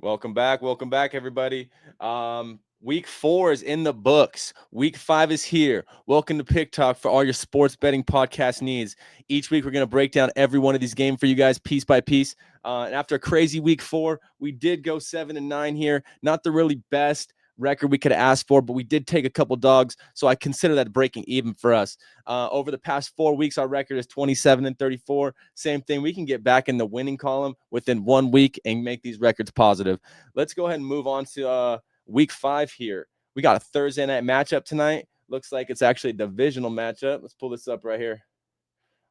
Welcome back, everybody. Week 4 is in the books. Week 5 is here. Welcome to Pick Talk for all your sports betting podcast needs. Each week, we're going to break down every one of these games for you guys, piece by piece. And after a crazy week 4, we did go 7-9 here. Not the really best record we could have asked for, but we did take a couple dogs, so I consider that breaking even for us. Over the past 4 weeks, our record is 27-34. Same thing. We can get back in the winning column within 1 week and make these records positive. Let's go ahead and move on to week 5 here. We got a Thursday night matchup tonight. Looks like it's actually a divisional matchup. Let's pull this up right here.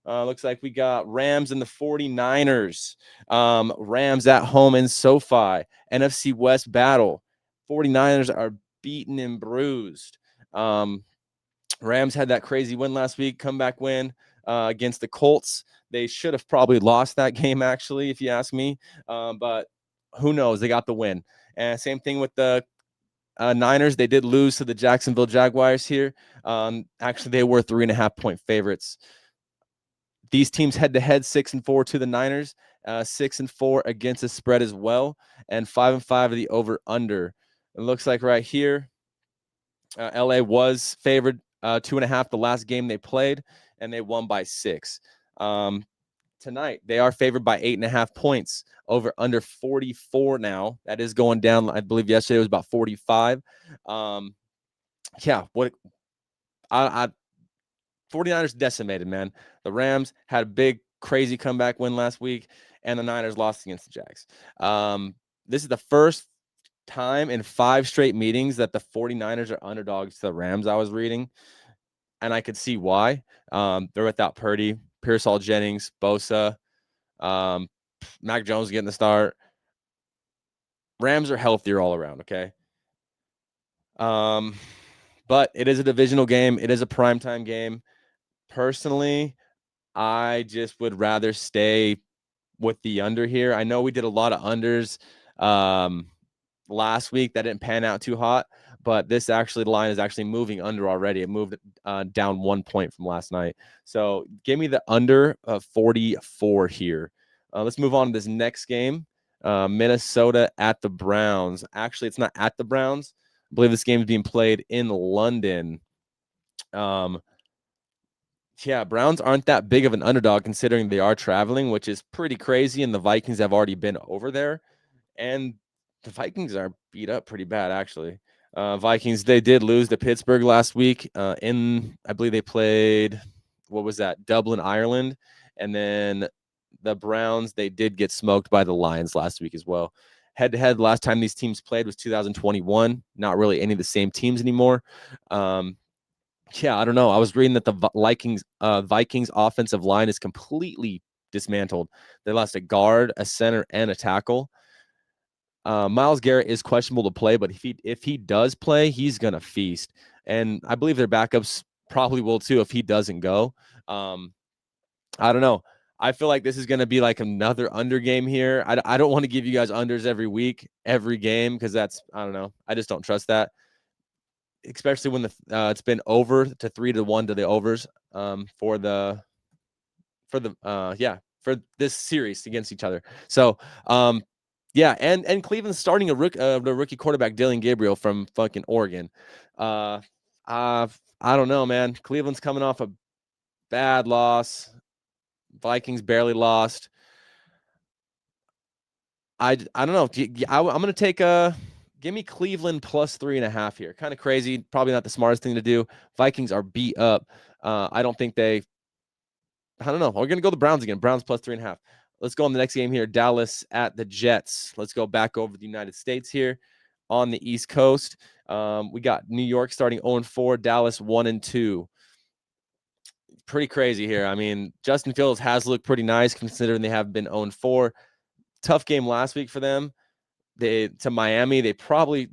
Looks like we got Rams and the 49ers. Rams at home in SoFi. NFC West battle. 49ers are beaten and bruised. Rams had that crazy win last week, comeback win against the Colts. They should have probably lost that game, actually, if you ask me. But who knows? They got the win. And same thing with the Niners. They did lose to the Jacksonville Jaguars here. Actually, they were 3.5-point favorites. These teams head-to-head, 6-4 to the Niners, 6-4 against the spread as well, and 5-5 to the over-under. It looks like right here, LA was favored 2.5 the last game they played, and they won by 6. Tonight, they are favored by 8.5 points, over under 44 now. That is going down. I believe yesterday was about 45. What I 49ers decimated, man. The Rams had a big, crazy comeback win last week, and the Niners lost against the Jags. This is the first time in 5 straight meetings that the 49ers are underdogs to the Rams, I was reading, and I could see why. They're without Purdy, Pearsall-Jennings, Bosa, Mac Jones getting the start. Rams are healthier all around, okay? But it is a divisional game. It is a primetime game. Personally, I just would rather stay with the under here. I know we did a lot of unders last week. That didn't pan out too hot, but the line is actually moving under already. It moved down 1 point from last night. So give me the under of 44 here. Let's move on to this next game. Minnesota at the Browns. Actually, it's not at the Browns. I believe this game is being played in London. Browns aren't that big of an underdog considering they are traveling, which is pretty crazy, and the Vikings have already been over there. And the Vikings are beat up pretty bad, actually. Vikings, they did lose to Pittsburgh last week. I believe they played, what was that, Dublin, Ireland. And then the Browns, they did get smoked by the Lions last week as well. Head-to-head, last time these teams played was 2021. Not really any of the same teams anymore. I don't know. I was reading that the Vikings offensive line is completely dismantled. They lost a guard, a center, and a tackle. Myles Garrett is questionable to play, but if he does play, he's gonna feast. And I believe their backups probably will too if he doesn't go. I don't know. I feel like this is going to be like another under game here. I don't want to give you guys unders every week, every game, because I don't know. I just don't trust that, especially when it's been over to 3-1 to the overs for this series against each other. So and Cleveland's starting the rookie quarterback Dylan Gabriel from fucking Oregon. I don't know, man. Cleveland's coming off a bad loss. Vikings barely lost. I don't know. I'm going to take give me Cleveland plus 3.5 here. Kind of crazy. Probably not the smartest thing to do. Vikings are beat up. I don't know. We're going to go the Browns again. Browns plus 3.5. Let's go on the next game here. Dallas at the Jets. Let's go back over the United States here on the East Coast. We got New York starting 0-4, Dallas 1-2. Pretty crazy here. I mean, Justin Fields has looked pretty nice considering they have been 0-4. Tough game last week for them. To Miami, they probably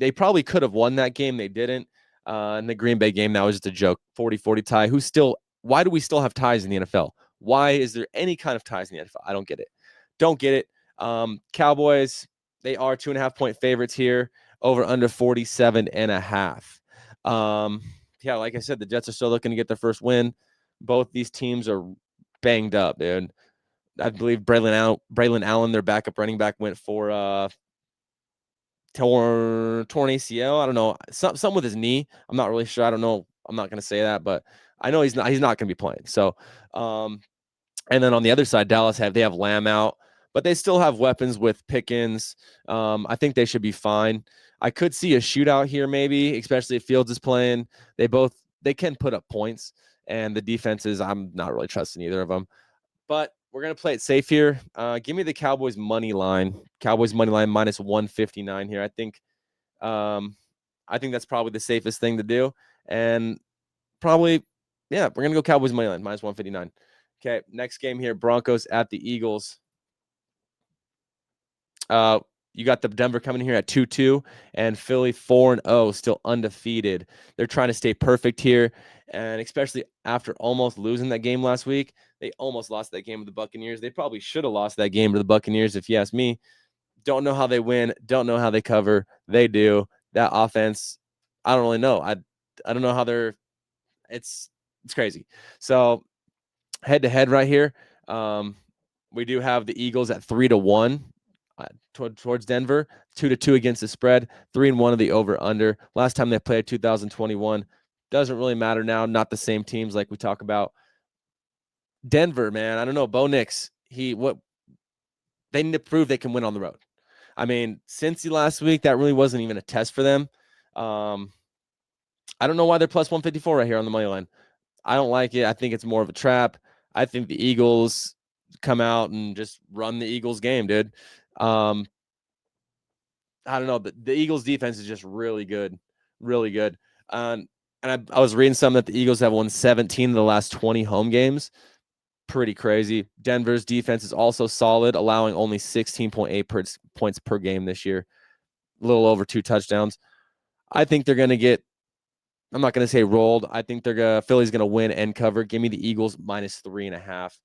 could have won that game. They didn't. In the Green Bay game, that was just a joke. 40-40 tie. Why do we still have ties in the NFL? Why is there any kind of ties in the NFL? I don't get it. Cowboys, they are 2.5-point favorites here, over under 47.5. Like I said, the Jets are still looking to get their first win. Both these teams are banged up, dude. I believe Braylon Allen, their backup running back, went for torn ACL. I don't know. Something with his knee. I'm not really sure. I don't know. I'm not going to say that, but I know he's not going to be playing. So, and then on the other side, they have Lamb out, but they still have weapons with Pickens. I think they should be fine. I could see a shootout here, maybe, especially if Fields is playing. They can put up points, and the defenses, I'm not really trusting either of them. But we're gonna play it safe here. Give me the Cowboys money line. Cowboys money line minus 159 here. I think that's probably the safest thing to do, and probably, yeah, we're gonna go Cowboys money line minus 159. Okay, next game here, Broncos at the Eagles. You got the Denver coming here at 2-2 and Philly 4-0, still undefeated. They're trying to stay perfect here, and especially after almost losing that game last week. They almost lost that game with the Buccaneers. They probably should have lost that game to the Buccaneers, if you ask me. Don't know how they win. Don't know how they cover. They do. That offense, I don't really know. I don't know how they're. It's crazy. So head to head right here. We do have the Eagles at 3-1 towards Denver, 2-2 against the spread, 3-1 of the over under. Last time they played 2021. Doesn't really matter now. Not the same teams like we talk about. Denver, man, I don't know. Bo Nix, they need to prove they can win on the road. I mean, Cincy last week, that really wasn't even a test for them. I don't know why they're plus 154 right here on the money line. I don't like it. I think it's more of a trap. I think the Eagles come out and just run the Eagles game, dude. I don't know. The Eagles defense is just really good, really good. And I was reading something that the Eagles have won 17 of the last 20 home games. Pretty crazy. Denver's defense is also solid, allowing only 16.8 points per game this year. A little over 2 touchdowns. I think they're going to get, I'm not going to say rolled. I think Philly's going to win and cover. Give me the Eagles minus 3.5.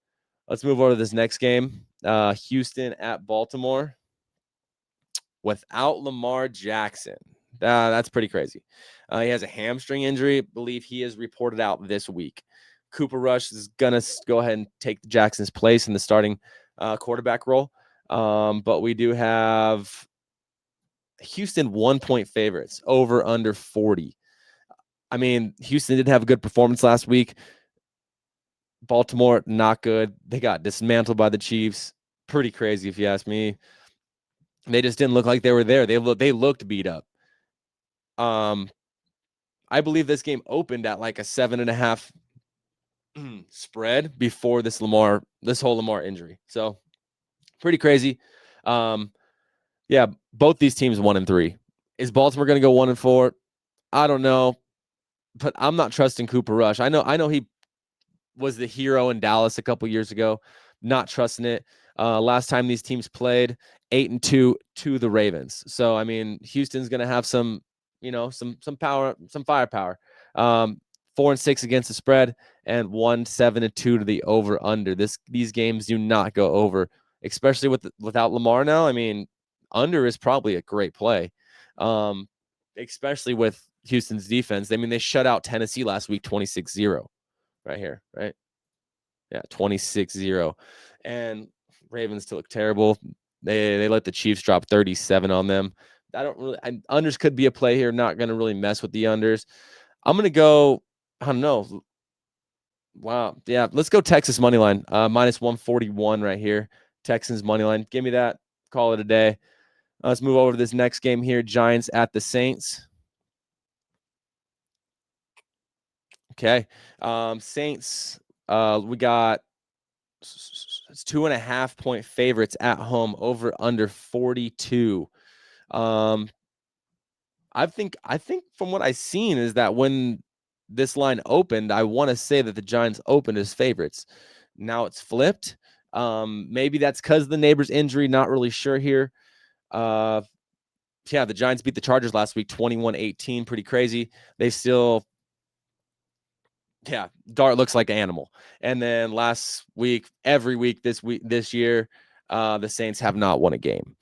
Let's move over to this next game. Houston at Baltimore. Without Lamar Jackson. That's pretty crazy. He has a hamstring injury. I believe he is reported out this week. Cooper Rush is going to go ahead and take Jackson's place in the starting quarterback role. But we do have Houston 1-point favorites, over under 40. I mean, Houston did have a good performance last week. Baltimore, not good. They got dismantled by the Chiefs. Pretty crazy, if you ask me. They just didn't look like they were there. They looked beat up. I believe this game opened at like a 7.5 spread before this whole Lamar injury. So pretty crazy. Yeah, both these teams 1-3. Is Baltimore going to go 1-4? I don't know, but I'm not trusting Cooper Rush. I know he was the hero in Dallas a couple years ago. Not trusting it. Last time these teams played, 8-2 to the Ravens. So I mean, Houston's going to have some power, some firepower. 4-6 against the spread and 7-2 to the over under. These games do not go over, especially without Lamar now. I mean, under is probably a great play, especially with Houston's defense. I mean, they shut out Tennessee last week 26-0 right here, right? Yeah, 26-0. And Ravens still look terrible. They let the Chiefs drop 37 on them. Unders could be a play here. Not going to really mess with the unders. I'm going to go, I don't know. Wow. Yeah, let's go Texas money line. Minus 141 right here. Texans money line. Give me that. Call it a day. Let's move over to this next game here. Giants at the Saints. Okay. Saints, we got 2.5-point favorites at home, over under 42. I think from what I've seen is that when this line opened, I want to say that the Giants opened as favorites. Now it's flipped. Maybe that's because of the neighbor's injury. Not really sure here. Yeah, the Giants beat the Chargers last week, 21-18. Pretty crazy. They still, yeah, Dart looks like an animal. And then last week, every week this year, the Saints have not won a game.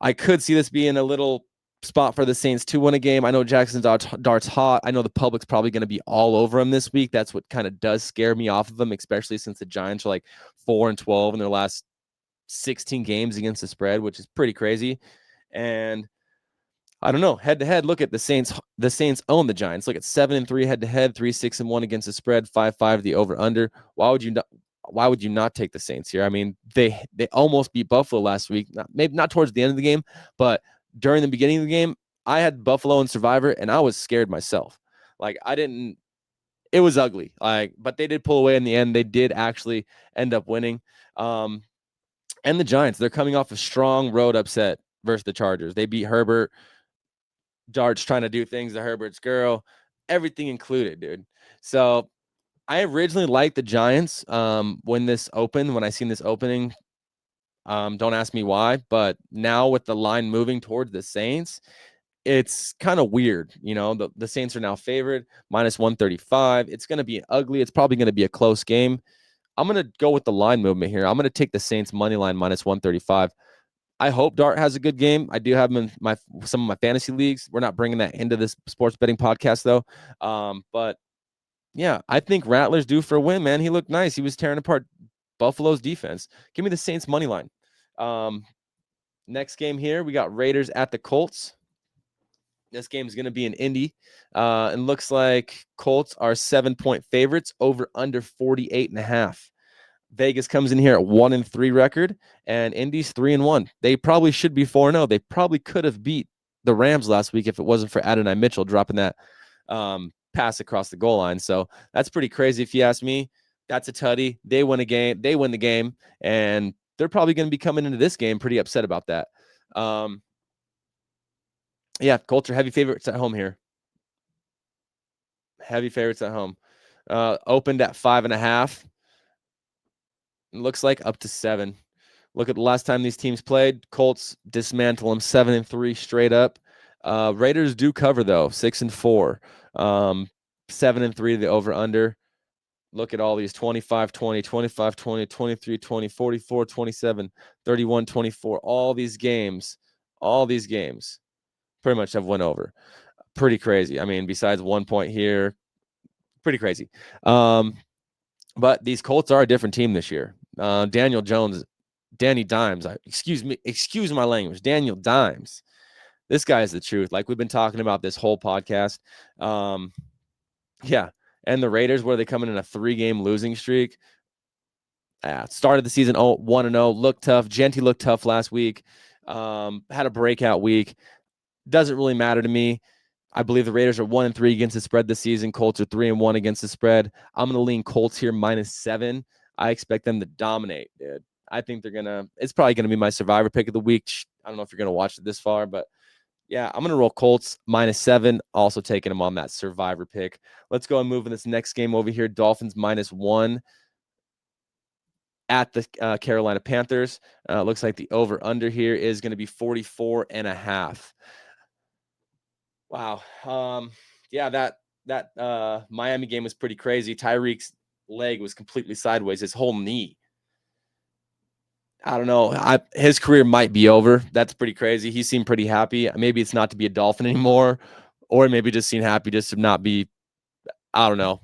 I could see this being a little spot for the Saints to win a game. I know Jackson Dart's hot. I know the public's probably going to be all over him this week. That's what kind of does scare me off of them, especially since the Giants are like 4-12 in their last 16 games against the spread, which is pretty crazy. And I don't know. Head to head, look at the Saints. The Saints own the Giants. Look at 7-3 head to head, 3-6-1 against the spread, 5-5 the over under. Why would you not? Why would you not take the Saints here? I mean, they almost beat Buffalo last week. Maybe not towards the end of the game, but during the beginning of the game, I had Buffalo and Survivor, and I was scared myself. Like I didn't. It was ugly. Like, but they did pull away in the end. They did actually end up winning. And the Giants, they're coming off a strong road upset versus the Chargers. They beat Herbert. Dart's trying to do things to Herbert's girl, everything included, dude. So I originally liked the Giants when this opened, when I seen this opening. Don't ask me why, but now with the line moving towards the Saints, it's kind of weird. You know, the Saints are now favored, minus 135. It's going to be ugly. It's probably going to be a close game. I'm going to go with the line movement here. I'm going to take the Saints money line minus 135. I hope Dart has a good game. I do have him in some of my fantasy leagues. We're not bringing that into this sports betting podcast though. But yeah, I think Rattler's due for a win, man. He looked nice. He was tearing apart Buffalo's defense. Give me the Saints money line. Next game here, we got Raiders at the Colts. This game is going to be in Indy. And looks like Colts are 7-point favorites over under 48.5. Vegas comes in here at 1-3 record, and Indy's 3-1. They probably should be 4-0. They probably could have beat the Rams last week if it wasn't for Adonai Mitchell dropping that pass across the goal line. So that's pretty crazy if you ask me. That's a tutty. They win a game. They win the game, and they're probably going to be coming into this game pretty upset about that. Yeah, Colts are heavy favorites at home here. Heavy favorites at home. Opened at 5.5. Looks like up to 7. Look at the last time these teams played. Colts dismantle them 7-3 straight up. Raiders do cover though, 6-4. 7-3 the over under. Look at all these 25-20, 25-20, 23-20, 44-27, 31-24. All these games pretty much have went over. Pretty crazy. I mean, besides 1 point here, pretty crazy. But these Colts are a different team this year. Danny Dimes, excuse my language, Daniel Dimes. This guy is the truth. Like we've been talking about this whole podcast. Yeah. And the Raiders, where they come in a 3-game losing streak. Started the season 1-0, looked tough. Genty looked tough last week. Had a breakout week. Doesn't really matter to me. I believe the Raiders are 1-3 against the spread this season. Colts are 3-1 against the spread. I'm going to lean Colts here -7. I expect them to dominate, dude. I think it's probably going to be my survivor pick of the week. I don't know if you're going to watch it this far, but yeah, I'm going to roll Colts -7. Also taking them on that survivor pick. Let's go and move in this next game over here. Dolphins -1 at the Carolina Panthers. Looks like the over under here is going to be 44.5. Wow. Yeah, that Miami game was pretty crazy. Tyreek's leg was completely sideways, his whole knee. I don't know. His career might be over. That's pretty crazy. He seemed pretty happy. Maybe it's not to be a Dolphin anymore, or maybe just seemed happy just to not be. I don't know.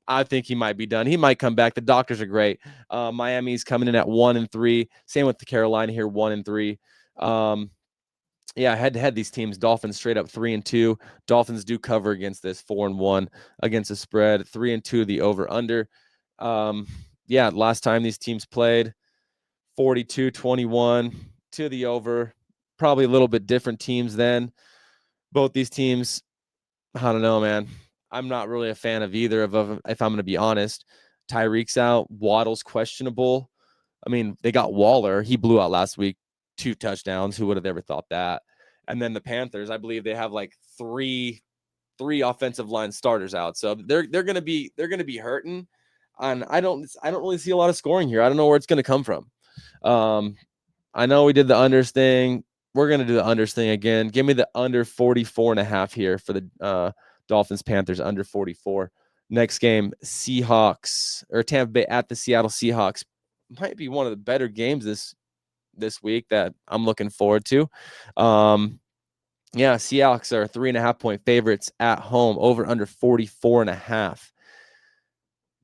I think he might be done. He might come back. The doctors are great. Miami's coming in at 1-3. Same with the Carolina here, 1-3. Yeah, head to head, these teams, Dolphins straight up 3-2. Dolphins do cover against this 4-1 against the spread, 3-2 the over under. Yeah, last time these teams played, 42-21 to the over. Probably a little bit different teams then. Both these teams, I don't know, man. I'm not really a fan of either of them, if I'm going to be honest. Tyreek's out. Waddle's questionable. I mean, they got Waller. He blew out last week, 2 touchdowns. Who would have ever thought that? And then the Panthers, I believe they have like three offensive line starters out. So they're going to be hurting. And I don't really see a lot of scoring here. I don't know where it's going to come from. I know we did the unders thing. We're going to do the unders thing again. Give me the under 44.5 here for the Dolphins Panthers, under 44. Next game, Seahawks or Tampa Bay at the Seattle Seahawks. Might be one of the better games this week that I'm looking forward to. Yeah, Seahawks are 3.5-point favorites at home, over under 44.5.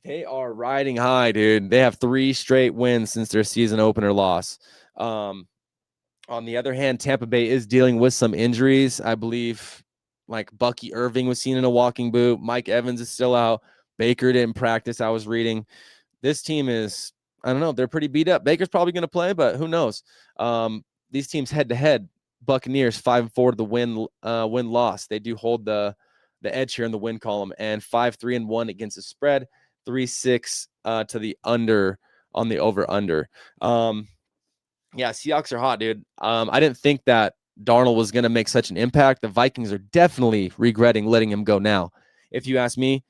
They are riding high, dude. They have 3 straight wins since their season opener loss. On the other hand, Tampa Bay is dealing with some injuries. I believe like Bucky Irving was seen in a walking boot. Mike Evans is still out. Baker didn't practice, I was reading. This team is, I don't know, they're pretty beat up. Baker's probably going to play, but who knows? These teams head to head. Buccaneers 5-4 to the win loss. They do hold the edge here in the win column, and 5-3-1 against the spread, 3-6 to the under on the over under. Yeah, Seahawks are hot, dude. I didn't think that Darnold was going to make such an impact. The Vikings are definitely regretting letting him go now. If you ask me,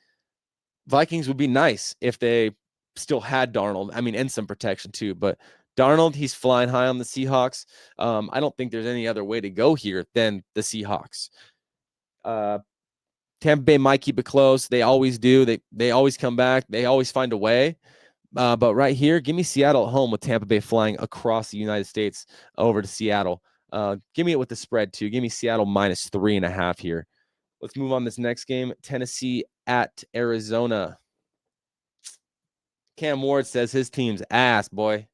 Vikings would be nice if they still had Darnold. I mean, and some protection too. But Darnold, he's flying high on the Seahawks. I don't think there's any other way to go here than the Seahawks. Tampa Bay might keep it close. They always do. They always come back. They always find a way. But right here, give me Seattle at home with Tampa Bay flying across the United States over to Seattle. Give me it with the spread too. Give me Seattle -3.5 here. Let's move on this next game. Tennessee at Arizona. Cam Ward says his team's ass, boy.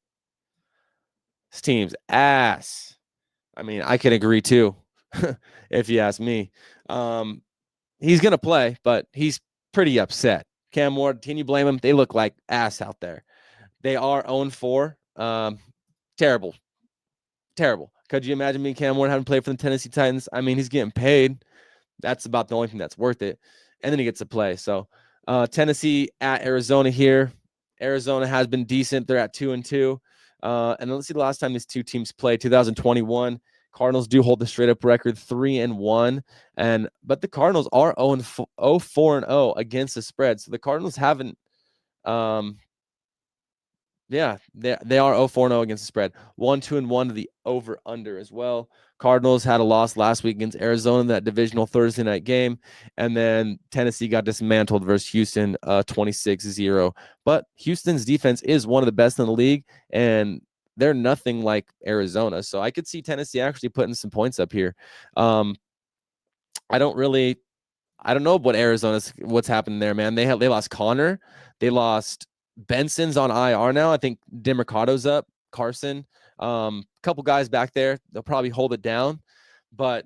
His team's ass. I mean, I can agree too, if you ask me. He's going to play, but he's pretty upset. Cam Ward, can you blame him? They look like ass out there. They are 0-4. Terrible. Terrible. Could you imagine me and Cam Ward having played for the Tennessee Titans? I mean, he's getting paid. That's about the only thing that's worth it. And then he gets to play. So Tennessee at Arizona here. Arizona has been decent. They're at 2-2. And let's see the last time these two teams played, 2021. Cardinals do hold the straight up record 3-1. But the Cardinals are 0-4-0 against the spread. So the Cardinals haven't they are 0-4-0 against the spread. 1-2-1 to the over-under as well. Cardinals had a loss last week against Arizona in that divisional Thursday night game. And then Tennessee got dismantled versus Houston 26-0. But Houston's defense is one of the best in the league, and they're nothing like Arizona. So I could see Tennessee actually putting some points up here. I don't know what's happening there, man. They lost Connor. They lost Benson's on IR now. I think Demercado's up. Carson. Couple guys back there. They'll probably hold it down. But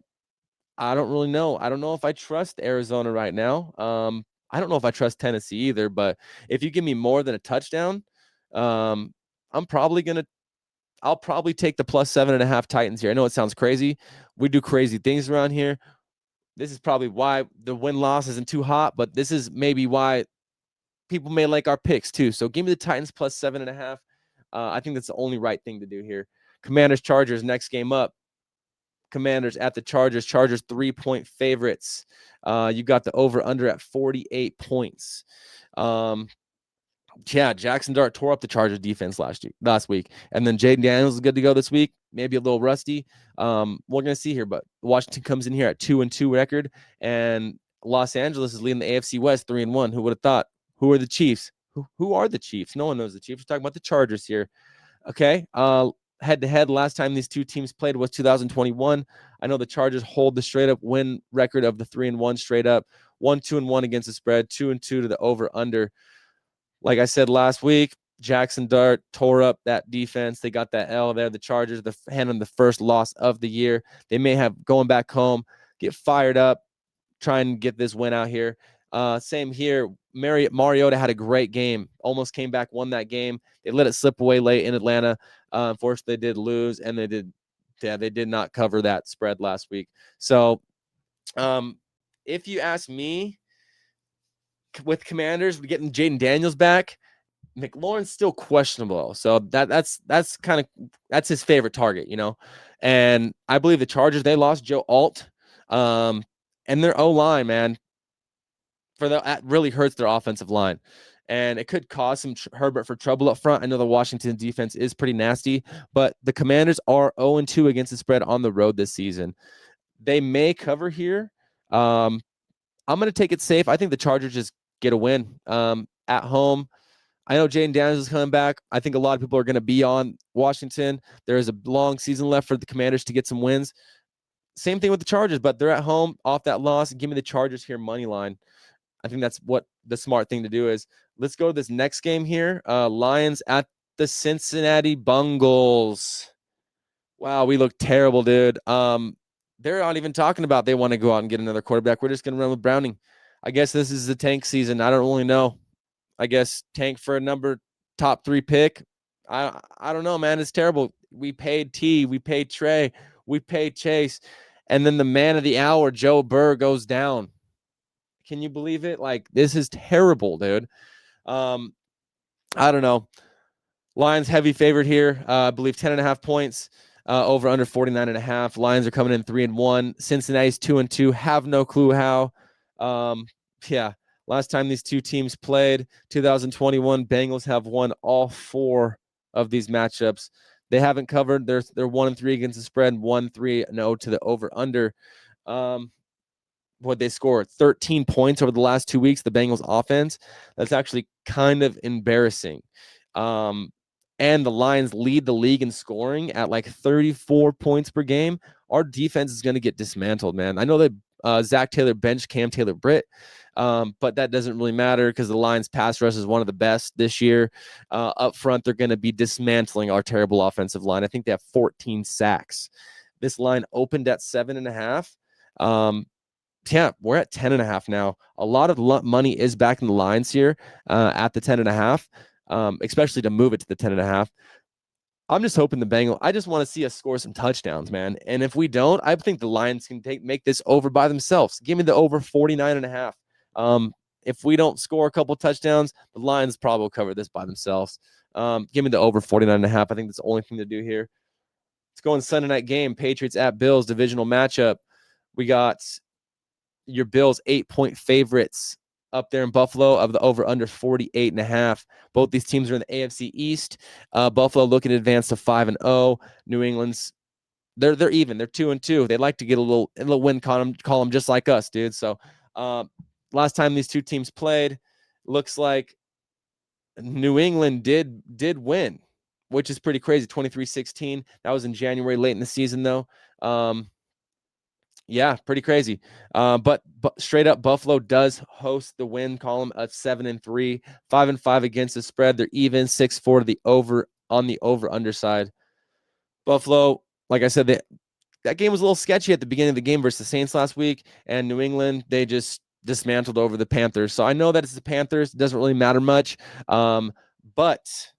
I don't really know. I don't know if I trust Arizona right now. I don't know if I trust Tennessee either. But if you give me more than a touchdown, I'll probably take the +7.5 Titans here. I know it sounds crazy. We do crazy things around here. This is probably why the win-loss isn't too hot, but this is maybe why people may like our picks too. So give me the Titans +7.5. I think that's the only right thing to do here. Commanders, Chargers, next game up. Commanders at the Chargers. Chargers 3-point favorites. You got the over-under at 48 points. Jackson Dart tore up the Chargers defense last week. And then Jaden Daniels is good to go this week. Maybe a little rusty. We're going to see here, but Washington comes in here at 2-2 record, and Los Angeles is leading the AFC West 3-1. Who would have thought? Who are the Chiefs? Who are the Chiefs? No one knows the Chiefs. We're talking about the Chargers here. Okay. Head-to-head, last time these two teams played was 2021. I know the Chargers hold the straight-up win record of the 3-1 straight up. 1-2-1 against the spread, 2-2 to the over-under. Like I said last week, Jackson Dart tore up that defense. They got that L there. The Chargers, handling the first loss of the year. They may have going back home, get fired up, try and get this win out here. Same here. Mariota had a great game. Almost came back, won that game. They let it slip away late in Atlanta. Unfortunately, they did lose, and they did not cover that spread last week. So, if you ask me, with Commanders getting Jaden Daniels back, McLaurin's still questionable. So that's his favorite target, And I believe the Chargers, they lost Joe Alt. And their O-line, man, that really hurts their offensive line. And it could cause some Herbert for trouble up front. I know the Washington defense is pretty nasty, but the Commanders are 0-2 against the spread on the road this season. They may cover here. I'm going to take it safe. I think the Chargers just get a win at home. I know Jaden Daniels is coming back. I think a lot of people are going to be on Washington. There is a long season left for the Commanders to get some wins. Same thing with the Chargers, but they're at home off that loss. Give me the Chargers here, money line. I think that's what the smart thing to do is. Let's go to this next game here. Lions at the Cincinnati Bengals. Wow, we look terrible, dude. They're not even talking about they want to go out and get another quarterback. We're just going to run with Browning. I guess this is the tank season. I don't really know. I guess tank for a top 3 pick. I don't know, man. It's terrible. We paid T, we paid Trey, we paid Chase, and then the man of the hour, Joe Burr, goes down. Can you believe it? Like, this is terrible, dude. I don't know. Lions heavy favorite here. I believe 10.5 points. Over under 49.5. Lions are coming in 3-1. Cincinnati's 2-2. Have no clue how. Yeah. Last time these two teams played, 2021, Bengals have won all 4 of these matchups. They haven't covered. They're 1-3 against the spread, 1-3-0 to the over under. What they scored 13 points over the last 2 weeks. The Bengals offense. That's actually kind of embarrassing. And the Lions lead the league in scoring at like 34 points per game. Our defense is going to get dismantled, man. I know that Zach Taylor benched Cam Taylor-Britt, but that doesn't really matter because the Lions pass rush is one of the best this year. Up front, they're going to be dismantling our terrible offensive line. I think they have 14 sacks. This line opened at 7.5. Yeah, we're at 10.5 now. A lot of money is back in the lines here at the 10.5. Especially to move it to the 10.5. I'm just hoping the Bengals. I just want to see us score some touchdowns, man. And if we don't, I think the Lions can make this over by themselves. Give me the over 49.5. If we don't score a couple touchdowns, the Lions probably will cover this by themselves. Give me the over 49.5. I think that's the only thing to do here. Let's go on Sunday night game. Patriots at Bills, divisional matchup. We got your Bills 8-point favorites up there in Buffalo of the over under 48.5. Both these teams are in the AFC East. Buffalo looking to advance to 5-0. New England's they're even. They're 2-2. They like to get a little win column just like us, dude. So last time these two teams played, looks like New England did win, which is pretty crazy. 23-16. That was in January, late in the season though. Yeah, pretty crazy. But straight up, Buffalo does host the win column of 7-3, 5-5 against the spread. They're even 6-4 to the over on the over underside. Buffalo, like I said, that game was a little sketchy at the beginning of the game versus the Saints last week, and New England, they just dismantled over the Panthers. So I know that it's the Panthers. It doesn't really matter much. But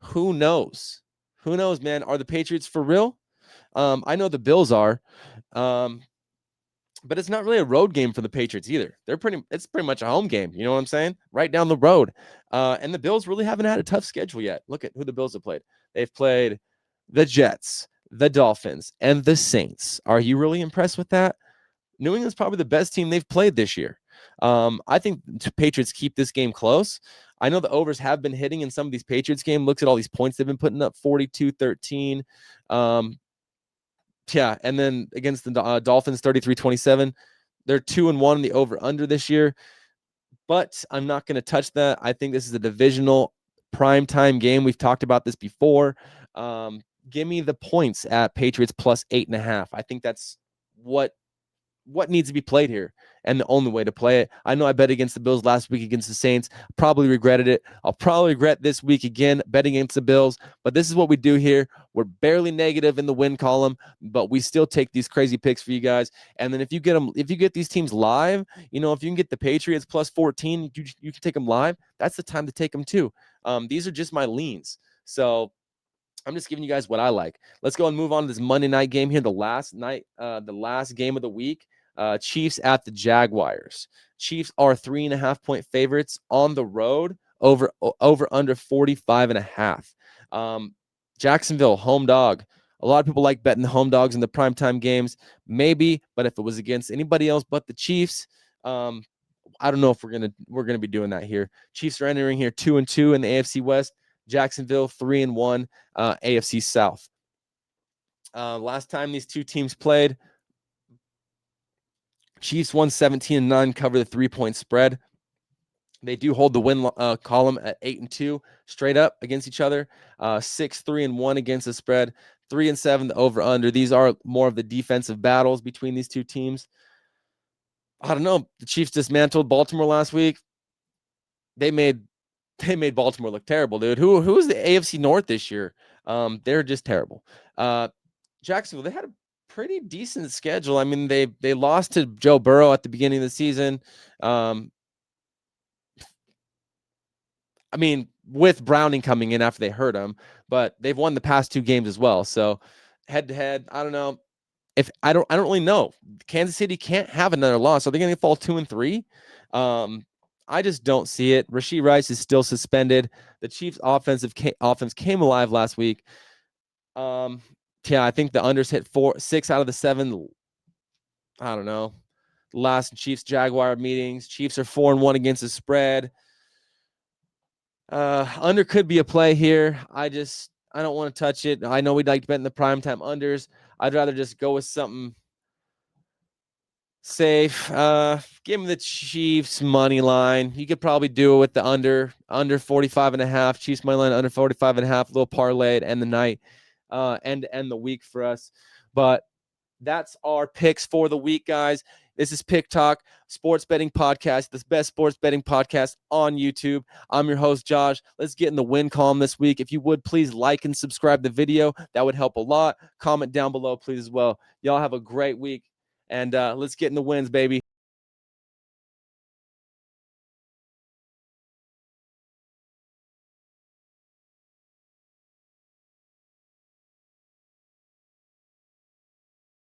who knows? Who knows, man? Are the Patriots for real? I know the Bills are. But it's not really a road game for the Patriots either. It's pretty much a home game. You know what I'm saying? Right down the road. And the Bills really haven't had a tough schedule yet. Look at who the Bills have played. They've played the Jets, the Dolphins, and the Saints. Are you really impressed with that? New England's probably the best team they've played this year. I think the Patriots keep this game close. I know the overs have been hitting in some of these Patriots games. Looks at all these points they've been putting up, 42-13. Yeah, and then against the Dolphins, 33-27. They're 2-1 in the over-under this year, but I'm not going to touch that. I think this is a divisional primetime game. We've talked about this before. Give me the points at Patriots plus 8.5. I think that's what needs to be played here and the only way to play it. I know I bet against the Bills last week against the Saints. Probably regretted it. I'll probably regret this week again betting against the Bills, but this is what we do here. We're barely negative in the win column, but we still take these crazy picks for you guys. And then if you get these teams live, if you can get the Patriots plus 14, you can take them live. That's the time to take them too. These are just my leans. So I'm just giving you guys what I like. Let's go and move on to this Monday night game here. The last game of the week. Chiefs at the Jaguars. Chiefs are 3.5-point favorites on the road over under 45.5. Jacksonville, home dog. A lot of people like betting the home dogs in the primetime games. Maybe, but if it was against anybody else but the Chiefs, I don't know if we're gonna be doing that here. Chiefs are entering here 2-2 in the AFC West. Jacksonville 3-1 AFC South. Last time these two teams played, Chiefs won 17-9, cover the 3-point spread. They do hold the win column at 8-2 straight up against each other. 6-3-1 against the spread. 3-7 the over under. These are more of the defensive battles between these two teams. I don't know. The Chiefs dismantled Baltimore last week. They made Baltimore look terrible, dude. Who is the AFC North this year? They're just terrible. Jacksonville, they had a pretty decent schedule. I mean, they lost to Joe Burrow at the beginning of the season. I mean, with Browning coming in after they hurt him, but they've won the past 2 games as well. So head to head, I don't know. If I don't really know. Kansas City can't have another loss. Are they going to fall 2-3? I just don't see it. Rashee Rice is still suspended. The Chiefs' offense came alive last week. Yeah, I think the unders hit 6 out of the 7. I don't know. Last Chiefs Jaguar meetings. Chiefs are 4-1 against the spread. Under could be a play here. I don't want to touch it. I know we'd like to bet in the primetime unders. I'd rather just go with something safe. Give me the Chiefs money line. You could probably do it with the under 45.5. Chiefs money line under 45.5. Little parlay to end the night, and to end the week for us. But that's our picks for the week, guys. This is Pick Talk, sports betting podcast, the best sports betting podcast on YouTube. I'm your host, Josh. Let's get in the win column this week. If you would, please like and subscribe the video. That would help a lot. Comment down below, please, as well. Y'all have a great week, and let's get in the wins, baby.